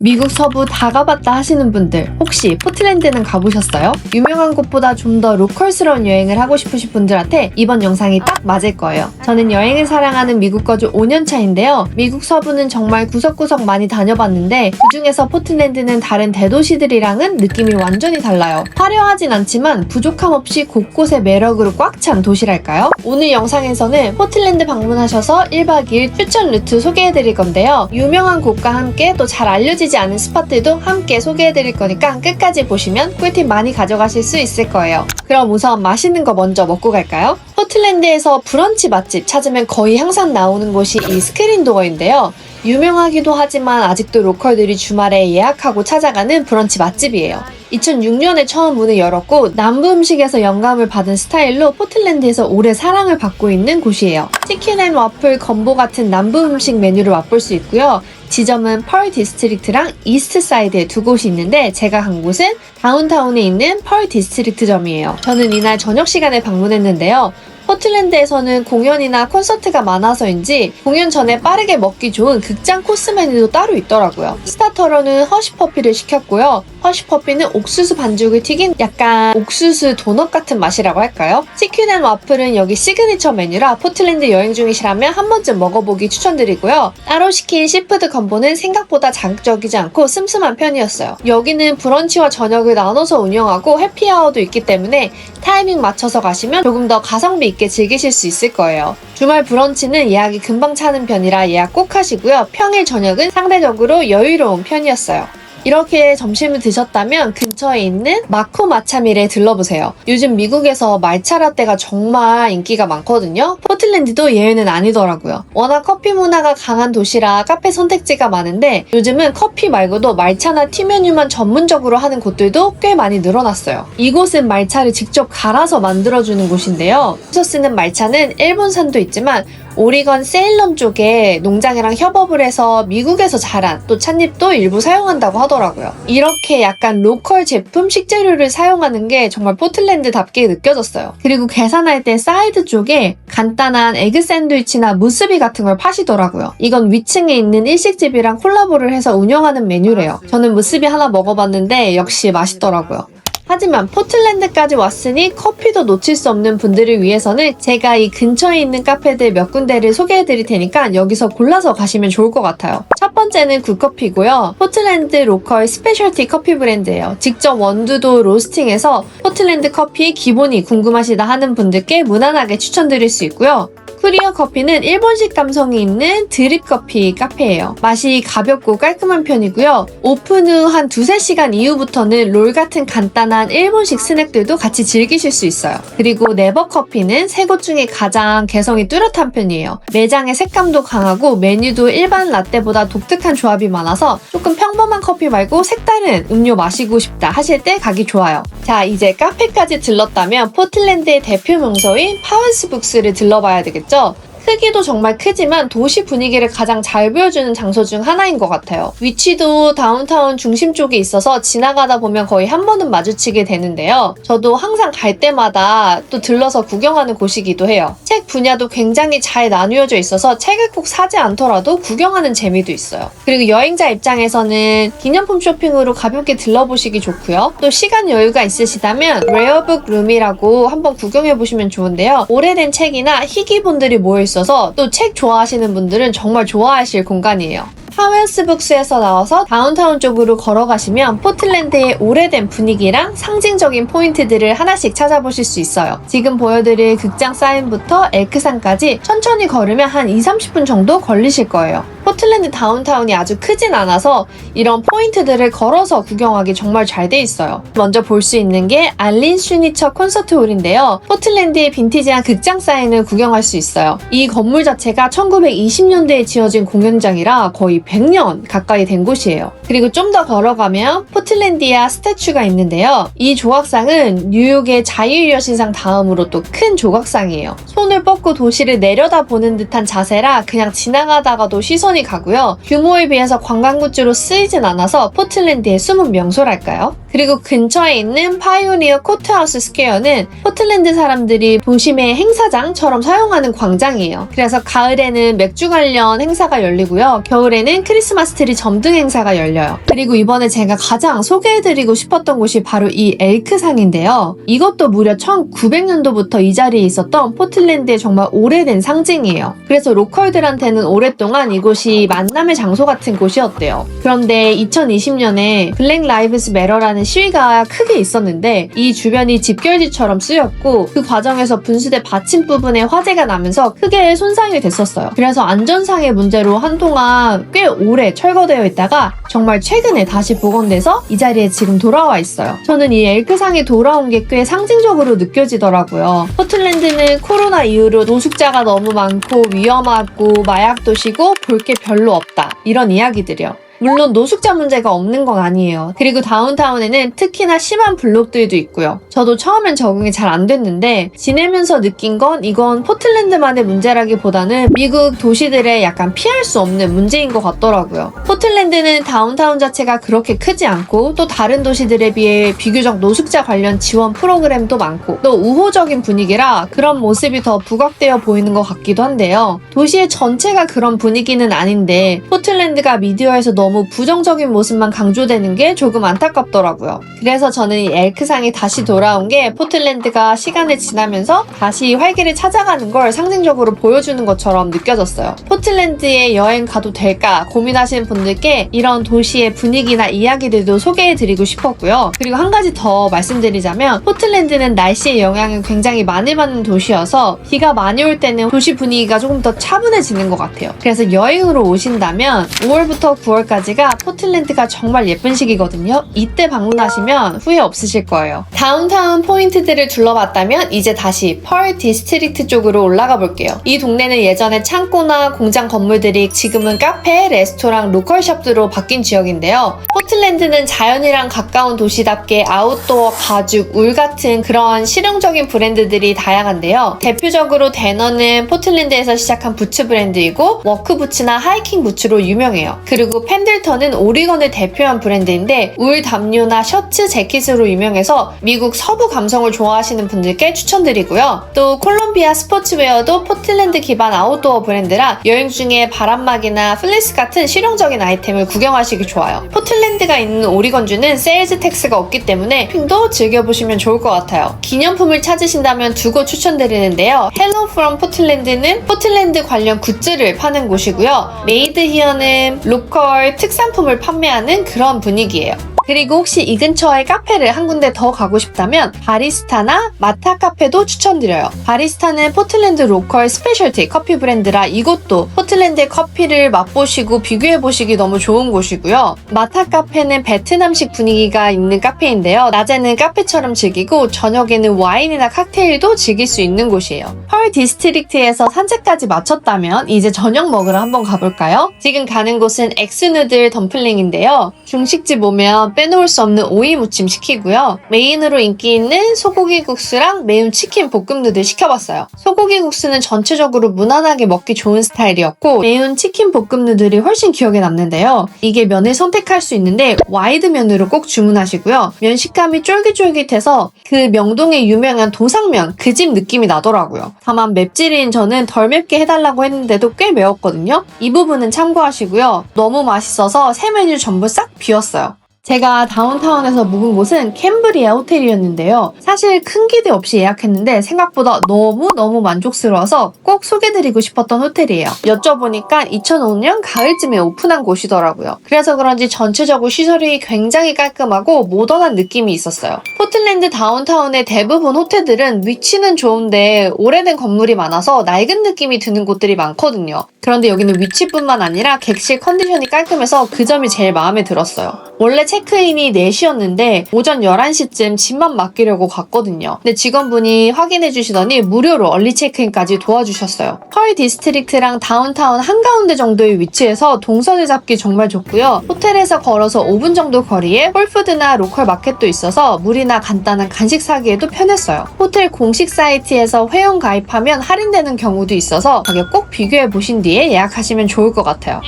미국 서부 다 가봤다 하시는 분들 혹시 포틀랜드는 가보셨어요? 유명한 곳보다 좀 더 로컬스러운 여행을 하고 싶으신 분들한테 이번 영상이 딱 맞을 거예요. 저는 여행을 사랑하는 미국 거주 5년차인데요. 미국 서부는 정말 구석구석 많이 다녀봤는데 그중에서 포틀랜드는 다른 대도시들이랑은 느낌이 완전히 달라요. 화려하진 않지만 부족함 없이 곳곳에 매력으로 꽉 찬 도시랄까요? 오늘 영상에서는 포틀랜드 방문하셔서 1박 2일 추천 루트 소개해드릴 건데요. 유명한 곳과 함께 또 잘 알려지지 않은 스팟들도 함께 소개해드릴 거니까 끝까지 보시면 꿀팁 많이 가져가실 수 있을 거예요. 그럼 우선 맛있는 거 먼저 먹고 갈까요? 포틀랜드에서 브런치 맛집 찾으면 거의 항상 나오는 곳이 이 스크린도어인데요. 유명하기도 하지만 아직도 로컬들이 주말에 예약하고 찾아가는 브런치 맛집이에요. 2006년에 처음 문을 열었고 남부 음식에서 영감을 받은 스타일로 포틀랜드에서 오래 사랑을 받고 있는 곳이에요. 치킨 앤 와플 건보 같은 남부 음식 메뉴를 맛볼 수 있고요. 지점은 펄 디스트릭트랑 이스트 사이드에 두 곳이 있는데 제가 간 곳은 다운타운에 있는 펄 디스트릭트점이에요. 저는 이날 저녁 시간에 방문했는데요. 포틀랜드에서는 공연이나 콘서트가 많아서인지 공연 전에 빠르게 먹기 좋은 극장 코스 메뉴도 따로 있더라고요. 스타터로는 허쉬퍼피를 시켰고요. 허쉬퍼피는 옥수수 반죽을 튀긴 약간 옥수수 도넛 같은 맛이라고 할까요? 치킨 앤 와플은 여기 시그니처 메뉴라 포틀랜드 여행 중이시라면 한 번쯤 먹어보기 추천드리고요. 따로 시킨 시푸드 컴보는 생각보다 자극적이지 않고 슴슴한 편이었어요. 여기는 브런치와 저녁을 나눠서 운영하고 해피아워도 있기 때문에 타이밍 맞춰서 가시면 조금 더 가성비 있게 즐기실 수 있을 거예요. 주말 브런치는 예약이 금방 차는 편이라 예약 꼭 하시고요. 평일 저녁은 상대적으로 여유로운 편이었어요. 이렇게 점심을 드셨다면 근처에 있는 마코 마차밀에 들러보세요. 요즘 미국에서 말차 라떼가 정말 인기가 많거든요. 포틀랜드도 예외는 아니더라고요. 워낙 커피 문화가 강한 도시라 카페 선택지가 많은데 요즘은 커피 말고도 말차나 티 메뉴만 전문적으로 하는 곳들도 꽤 많이 늘어났어요. 이곳은 말차를 직접 갈아서 만들어주는 곳인데요. 여기서 쓰는 말차는 일본산도 있지만 오리건 세일럼 쪽에 농장이랑 협업을 해서 미국에서 자란 또 찻잎도 일부 사용한다고 하더라고요. 이렇게 약간 로컬 제품 식재료를 사용하는 게 정말 포틀랜드답게 느껴졌어요. 그리고 계산할 때 사이드 쪽에 간단한 에그 샌드위치나 무스비 같은 걸 파시더라고요. 이건 위층에 있는 일식집이랑 콜라보를 해서 운영하는 메뉴래요. 저는 무스비 하나 먹어봤는데 역시 맛있더라고요. 하지만 포틀랜드까지 왔으니 커피도 놓칠 수 없는 분들을 위해서는 제가 이 근처에 있는 카페들 몇 군데를 소개해드릴 테니까 여기서 골라서 가시면 좋을 것 같아요. 첫 번째는 굿커피고요. 포틀랜드 로컬 스페셜티 커피 브랜드예요. 직접 원두도 로스팅해서 포틀랜드 커피 기본이 궁금하시다 하는 분들께 무난하게 추천드릴 수 있고요. 쿠리어 커피는 일본식 감성이 있는 드립 커피 카페예요. 맛이 가볍고 깔끔한 편이고요. 오픈 후 한 2-3시간 이후부터는 롤 같은 간단한 일본식 스낵들도 같이 즐기실 수 있어요. 그리고 네버 커피는 세 곳 중에 가장 개성이 뚜렷한 편이에요. 매장의 색감도 강하고 메뉴도 일반 라떼보다 독특한 조합이 많아서 조금 평범한 커피 말고 색다른 음료 마시고 싶다 하실 때 가기 좋아요. 자, 이제 카페까지 들렀다면 포틀랜드의 대표 명소인 파운스북스를 들러봐야 되겠죠? 크기도 정말 크지만 도시 분위기를 가장 잘 보여주는 장소 중 하나인 것 같아요. 위치도 다운타운 중심 쪽에 있어서 지나가다 보면 거의 한 번은 마주치게 되는데요. 저도 항상 갈 때마다 또 들러서 구경하는 곳이기도 해요. 책 분야도 굉장히 잘 나뉘어져 있어서 책을 꼭 사지 않더라도 구경하는 재미도 있어요. 그리고 여행자 입장에서는 기념품 쇼핑으로 가볍게 들러보시기 좋고요. 또 시간 여유가 있으시다면 레어북 룸이라고 한번 구경해보시면 좋은데요. 오래된 책이나 희귀본들이 모여있어서 또 책 좋아하시는 분들은 정말 좋아하실 공간이에요. 파운스북스에서 나와서 다운타운 쪽으로 걸어가시면 포틀랜드의 오래된 분위기랑 상징적인 포인트들을 하나씩 찾아보실 수 있어요. 지금 보여드릴 극장 사인부터 엘크산까지 천천히 걸으면 한 2-30분 정도 걸리실 거예요. 포틀랜드 다운타운이 아주 크진 않아서 이런 포인트들을 걸어서 구경하기 정말 잘 돼 있어요. 먼저 볼 수 있는 게 알린 슈니처 콘서트홀인데요. 포틀랜드의 빈티지한 극장 사인을 구경할 수 있어요. 이 건물 자체가 1920년대에 지어진 공연장이라 거의 100년 가까이 된 곳이에요. 그리고 좀 더 걸어가면 포틀랜디아 스태츄가 있는데요. 이 조각상은 뉴욕의 자유여신상 다음으로 또 큰 조각상이에요. 손을 뻗고 도시를 내려다보는 듯한 자세라 그냥 지나가다가도 시선이 가고요. 규모에 비해서 관광굿즈로 쓰이진 않아서 포틀랜드의 숨은 명소랄까요? 그리고 근처에 있는 파이오니어 코트하우스 스퀘어는 포틀랜드 사람들이 도심의 행사장처럼 사용하는 광장이에요. 그래서 가을에는 맥주 관련 행사가 열리고요. 겨울에는 크리스마스 트리 점등 행사가 열려요. 그리고 이번에 제가 가장 소개해드리고 싶었던 곳이 바로 이 엘크상인데요. 이것도 무려 1900년도부터 이 자리에 있었던 포틀랜드의 정말 오래된 상징이에요. 그래서 로컬들한테는 오랫동안 이곳이 만남의 장소 같은 곳이었대요. 그런데 2020년에 블랙 라이브스 매러라는 시위가 크게 있었는데 이 주변이 집결지처럼 쓰였고 그 과정에서 분수대 받침 부분에 화재가 나면서 크게 손상이 됐었어요. 그래서 안전상의 문제로 한동안 꽤 오래 철거되어 있다가 정말 최근에 다시 복원돼서 이 자리에 지금 돌아와 있어요. 저는 이 엘크상이 돌아온 게 꽤 상징적으로 느껴지더라고요. 포틀랜드는 코로나 이후로 노숙자가 너무 많고 위험하고 마약 도시고 볼 게 별로 없다. 이런 이야기들이요. 물론 노숙자 문제가 없는 건 아니에요. 그리고 다운타운에는 특히나 심한 블록들도 있고요. 저도 처음엔 적응이 잘 안 됐는데 지내면서 느낀 건 이건 포틀랜드만의 문제라기보다는 미국 도시들의 약간 피할 수 없는 문제인 것 같더라고요. 포틀랜드는 다운타운 자체가 그렇게 크지 않고 또 다른 도시들에 비해 비교적 노숙자 관련 지원 프로그램도 많고 또 우호적인 분위기라 그런 모습이 더 부각되어 보이는 것 같기도 한데요. 도시의 전체가 그런 분위기는 아닌데 포틀랜드가 미디어에서 너무 부정적인 모습만 강조되는 게 조금 안타깝더라고요. 그래서 저는 이 엘크상이 다시 돌아온 게 포틀랜드가 시간이 지나면서 다시 활기를 찾아가는 걸 상징적으로 보여주는 것처럼 느껴졌어요. 포틀랜드에 여행 가도 될까 고민하시는 분들께 이런 도시의 분위기나 이야기들도 소개해드리고 싶었고요. 그리고 한 가지 더 말씀드리자면 포틀랜드는 날씨의 영향을 굉장히 많이 받는 도시여서 비가 많이 올 때는 도시 분위기가 조금 더 차분해지는 것 같아요. 그래서 여행으로 오신다면 5월부터 9월까지가 포틀랜드가 정말 예쁜 시기거든요. 이때 방문하시면 후회 없으실 거예요. 다운타운 포인트들을 둘러봤다면 이제 다시 펄 디스트릭트 쪽으로 올라가 볼게요. 이 동네는 예전에 창고나 공장 건물들이 지금은 카페, 레스토랑, 로컬숍으로 바뀐 지역인데요. 포틀랜드는 자연이랑 가까운 도시답게 아웃도어, 가죽, 울 같은 그런 실용적인 브랜드들이 다양한데요. 대표적으로 데너는 포틀랜드에서 시작한 부츠 브랜드이고 워크 부츠나 하이킹 부츠로 유명해요. 그리고 펜들턴은 오리건을 대표한 브랜드인데 울 담요나 셔츠, 재킷으로 유명해서 미국 서부 감성을 좋아하시는 분들께 추천드리고요. 또 콜롬비아 스포츠웨어도 포틀랜드 기반 아웃도어 브랜드라 여행 중에 바람막이나 플리스 같은 실용적인 아이템을 구경하시기 좋아요. 포틀랜드가 있는 오리건주는 세일즈 텍스가 없기 때문에 쇼핑도 즐겨보시면 좋을 것 같아요. 기념품을 찾으신다면 두 곳 추천드리는데요. 헬로 프롬 포틀랜드는 포틀랜드 관련 굿즈를 파는 곳이고요. 메이드 히어는 로컬 특산품을 판매하는 그런 분위기예요. 그리고 혹시 이 근처에 카페를 한 군데 더 가고 싶다면 바리스타나 마타 카페도 추천드려요. 바리스타는 포틀랜드 로컬 스페셜티 커피 브랜드라 이곳도 포틀랜드의 커피를 맛보시고 비교해보시기 너무 좋은 곳이고요. 마타 카페는 베트남식 분위기가 있는 카페인데요. 낮에는 카페처럼 즐기고 저녁에는 와인이나 칵테일도 즐길 수 있는 곳이에요. 펄 디스트릭트에서 산책까지 마쳤다면 이제 저녁 먹으러 한번 가볼까요? 지금 가는 곳은 엑스누들 덤플링인데요. 중식집 오면 빼놓을 수 없는 오이 무침 시키고요. 메인으로 인기 있는 소고기 국수랑 매운 치킨 볶음 누들 시켜봤어요. 소고기 국수는 전체적으로 무난하게 먹기 좋은 스타일이었고 매운 치킨 볶음 누들이 훨씬 기억에 남는데요. 이게 면을 선택할 수 있는데 와이드 면으로 꼭 주문하시고요. 면 식감이 쫄깃쫄깃해서 그 명동의 유명한 도상면 그 집 느낌이 나더라고요. 다만 맵찔인 저는 덜 맵게 해달라고 했는데도 꽤 매웠거든요. 이 부분은 참고하시고요. 너무 맛있어서 새 메뉴 전부 싹 비웠어요. 제가 다운타운에서 묵은 곳은 캠브리아 호텔이었는데요. 사실 큰 기대 없이 예약했는데 생각보다 너무너무 만족스러워서 꼭 소개드리고 싶었던 호텔이에요. 여쭤보니까 2005년 가을쯤에 오픈한 곳이더라고요. 그래서 그런지 전체적으로 시설이 굉장히 깔끔하고 모던한 느낌이 있었어요. 포틀랜드 다운타운의 대부분 호텔들은 위치는 좋은데 오래된 건물이 많아서 낡은 느낌이 드는 곳들이 많거든요. 그런데 여기는 위치뿐만 아니라 객실 컨디션이 깔끔해서 그 점이 제일 마음에 들었어요. 원래 체크인이 4시였는데 오전 11시쯤 짐만 맡기려고 갔거든요. 근데 직원분이 확인해 주시더니 무료로 얼리 체크인까지 도와주셨어요. 펄 디스트릭트랑 다운타운 한가운데 정도의 위치에서 동선을 잡기 정말 좋고요. 호텔에서 걸어서 5분 정도 거리에 홀푸드나 로컬 마켓도 있어서 물이나 간단한 간식 사기에도 편했어요. 호텔 공식 사이트에서 회원 가입하면 할인되는 경우도 있어서 가격 꼭 비교해 보신 뒤에 예약하시면 좋을 것 같아요.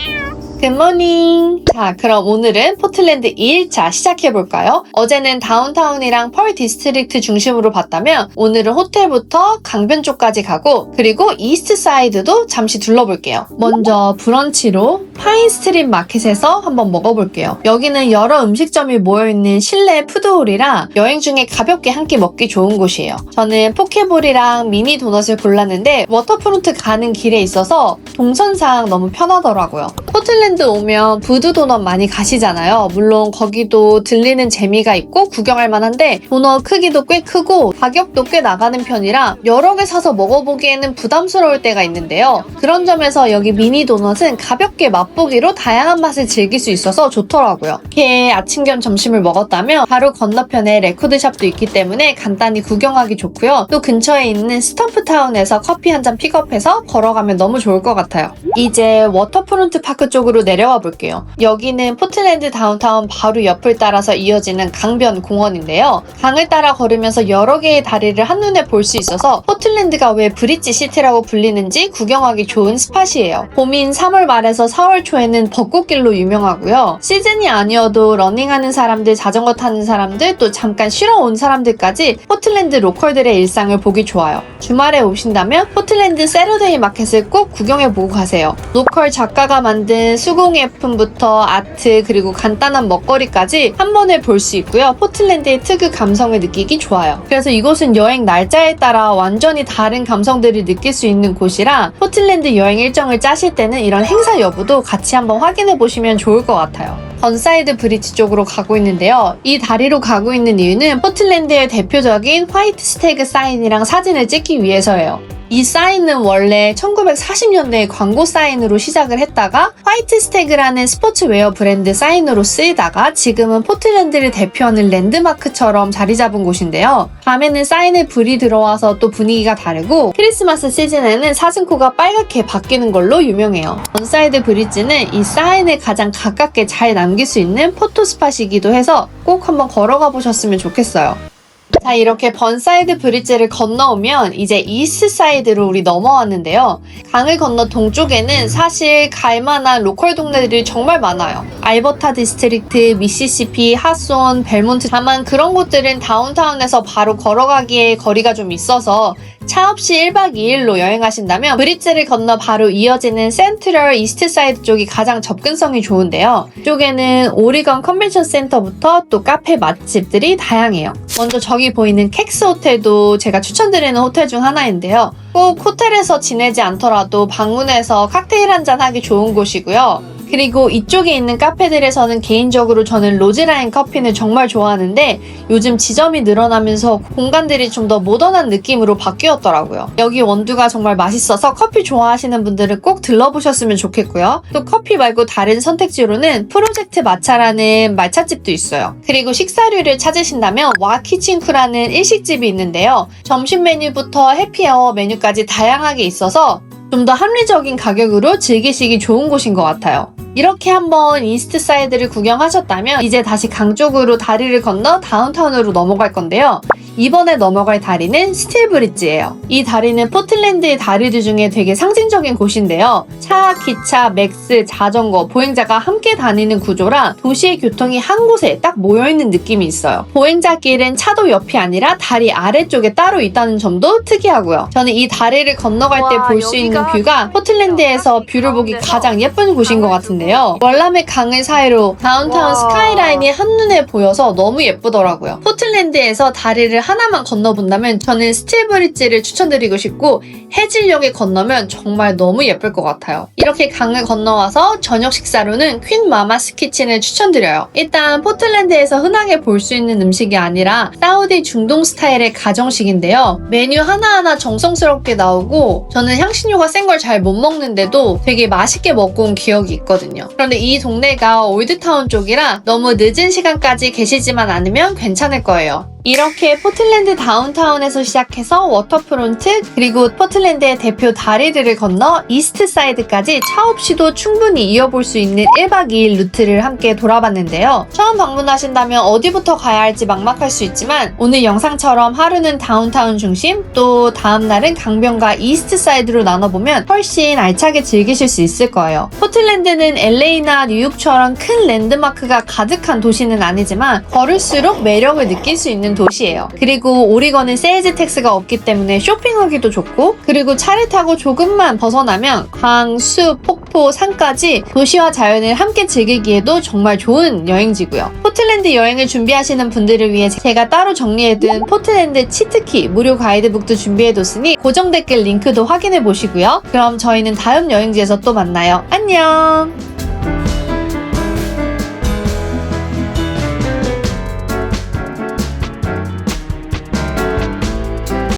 굿모닝! 자, 그럼 오늘은 포틀랜드 2일차 시작해볼까요? 어제는 다운타운이랑 펄 디스트릭트 중심으로 봤다면 오늘은 호텔부터 강변 쪽까지 가고 그리고 이스트 사이드도 잠시 둘러볼게요. 먼저 브런치로 파인 스트릿 마켓에서 한번 먹어볼게요. 여기는 여러 음식점이 모여있는 실내 푸드홀이라 여행 중에 가볍게 한 끼 먹기 좋은 곳이에요. 저는 포케볼이랑 미니 도넛을 골랐는데 워터프론트 가는 길에 있어서 동선상 너무 편하더라고요. 포틀랜드 오면 부두 도넛 많이 가시잖아요. 물론 거기도 들리는 재미가 있고 구경할 만한데 도넛 크기도 꽤 크고 가격도 꽤 나가는 편이라 여러 개 사서 먹어보기에는 부담스러울 때가 있는데요. 그런 점에서 여기 미니 도넛은 가볍게 맛보기로 다양한 맛을 즐길 수 있어서 좋더라고요. 이렇게 아침 겸 점심을 먹었다면 바로 건너편에 레코드샵도 있기 때문에 간단히 구경하기 좋고요. 또 근처에 있는 스탬프타운에서 커피 한 잔 픽업해서 걸어가면 너무 좋을 것 같아요. 이제 워터프론트 파크 쪽으로 내려가 볼게요. 여기는 포틀랜드 다운타운 바로 옆을 따라서 이어지는 강변 공원인데요. 강을 따라 걸으면서 여러 개의 다리를 한눈에 볼 수 있어서 포틀랜드가 왜 브릿지 시티라고 불리는지 구경하기 좋은 스팟이에요. 봄인 3월 말에서 4월 초에는 벚꽃길로 유명하고요. 시즌이 아니어도 러닝하는 사람들, 자전거 타는 사람들, 또 잠깐 쉬러 온 사람들까지 포틀랜드 로컬들의 일상을 보기 좋아요. 주말에 오신다면 포틀랜드 세러데이 마켓을 꼭 구경해보고 가세요. 로컬 작가가 만든 수공예품부터 아트 그리고 간단한 먹거리까지 한 번에 볼 수 있고요. 포틀랜드의 특유 감성을 느끼기 좋아요. 그래서 이곳은 여행 날짜에 따라 완전히 다른 감성들을 느낄 수 있는 곳이라 포틀랜드 여행 일정을 짜실 때는 이런 행사 여부도 같이 한번 확인해 보시면 좋을 것 같아요. 번사이드 브릿지 쪽으로 가고 있는데요. 이 다리로 가고 있는 이유는 포틀랜드의 대표적인 화이트 스태그 사인이랑 사진을 찍기 위해서예요. 이 사인은 원래 1940년대에 광고 사인으로 시작을 했다가 화이트 스태그라는 스포츠웨어 브랜드 사인으로 쓰이다가 지금은 포틀랜드를 대표하는 랜드마크처럼 자리 잡은 곳인데요. 밤에는 사인에 불이 들어와서 또 분위기가 다르고 크리스마스 시즌에는 사슴코가 빨갛게 바뀌는 걸로 유명해요. 번사이드 브릿지는 이 사인을 가장 가깝게 잘 남길 수 있는 포토 스팟이기도 해서 꼭 한번 걸어가 보셨으면 좋겠어요. 자, 이렇게 번사이드 브릿지를 건너오면 이제 이스트 사이드로 우리 넘어왔는데요. 강을 건너 동쪽에는 사실 갈만한 로컬 동네들이 정말 많아요. 알버타 디스트릭트, 미시시피, 하손, 벨몬트. 다만 그런 곳들은 다운타운에서 바로 걸어가기에 거리가 좀 있어서 차 없이 1박 2일로 여행하신다면 브릿지를 건너 바로 이어지는 센트럴 이스트 사이드 쪽이 가장 접근성이 좋은데요. 이쪽에는 오리건 컨벤션 센터부터 또 카페 맛집들이 다양해요. 먼저 저기 보이는 캑스 호텔도 제가 추천드리는 호텔 중 하나인데요. 꼭 호텔에서 지내지 않더라도 방문해서 칵테일 한잔 하기 좋은 곳이고요. 그리고 이쪽에 있는 카페들에서는 개인적으로 저는 로즈라인 커피는 정말 좋아하는데 요즘 지점이 늘어나면서 공간들이 좀 더 모던한 느낌으로 바뀌었더라고요. 여기 원두가 정말 맛있어서 커피 좋아하시는 분들은 꼭 들러보셨으면 좋겠고요. 또 커피 말고 다른 선택지로는 프로젝트 마차라는 말차집도 있어요. 그리고 식사류를 찾으신다면 와키친쿠라는 일식집이 있는데요. 점심 메뉴부터 해피아워 메뉴까지 다양하게 있어서 좀 더 합리적인 가격으로 즐기시기 좋은 곳인 것 같아요. 이렇게 한번 이스트 사이드를 구경하셨다면 이제 다시 강 쪽으로 다리를 건너 다운타운으로 넘어갈 건데요. 이번에 넘어갈 다리는 스틸 브릿지예요. 이 다리는 포틀랜드의 다리들 중에 되게 상징적인 곳인데요. 차, 기차, 맥스, 자전거, 보행자가 함께 다니는 구조라 도시의 교통이 한 곳에 딱 모여있는 느낌이 있어요. 보행자길은 차도 옆이 아니라 다리 아래쪽에 따로 있다는 점도 특이하고요. 저는 이 다리를 건너갈 때 볼 수 있는 뷰가 포틀랜드에서 뷰를 보기 가장 예쁜 곳인 것 같은데요. 월라메 강을 사이로 다운타운 스카이라인이 한눈에 보여서 너무 예쁘더라고요. 포틀랜드에서 다리를 하나만 건너본다면 저는 스틸 브릿지를 추천드리고 싶고 해질녘에 건너면 정말 너무 예쁠 것 같아요. 이렇게 강을 건너와서 저녁 식사로는 퀸 마마스 키친을 추천드려요. 일단 포틀랜드에서 흔하게 볼 수 있는 음식이 아니라 사우디 중동 스타일의 가정식인데요. 메뉴 하나하나 정성스럽게 나오고 저는 향신료가 센 걸 잘 못 먹는데도 되게 맛있게 먹고 온 기억이 있거든요. 그런데 이 동네가 올드타운 쪽이라 너무 늦은 시간까지 계시지만 않으면 괜찮을 거예요. 이렇게 포틀랜드 다운타운에서 시작해서 워터프론트 그리고 포틀랜드의 대표 다리들을 건너 이스트사이드까지 차 없이도 충분히 이어볼 수 있는 1박 2일 루트를 함께 돌아봤는데요. 처음 방문하신다면 어디부터 가야 할지 막막할 수 있지만 오늘 영상처럼 하루는 다운타운 중심 또 다음날은 강변과 이스트사이드로 나눠보면 훨씬 알차게 즐기실 수 있을 거예요. 포틀랜드는 LA나 뉴욕처럼 큰 랜드마크가 가득한 도시는 아니지만 걸을수록 매력을 느낄 수 있는 도시예요. 그리고 오리건은 세일즈 텍스가 없기 때문에 쇼핑하기도 좋고 그리고 차를 타고 조금만 벗어나면 강, 숲, 폭포, 산까지 도시와 자연을 함께 즐기기에도 정말 좋은 여행지고요. 포틀랜드 여행을 준비하시는 분들을 위해 제가 따로 정리해둔 포틀랜드 치트키 무료 가이드북도 준비해뒀으니 고정 댓글 링크도 확인해 보시고요. 그럼 저희는 다음 여행지에서 또 만나요. 안녕!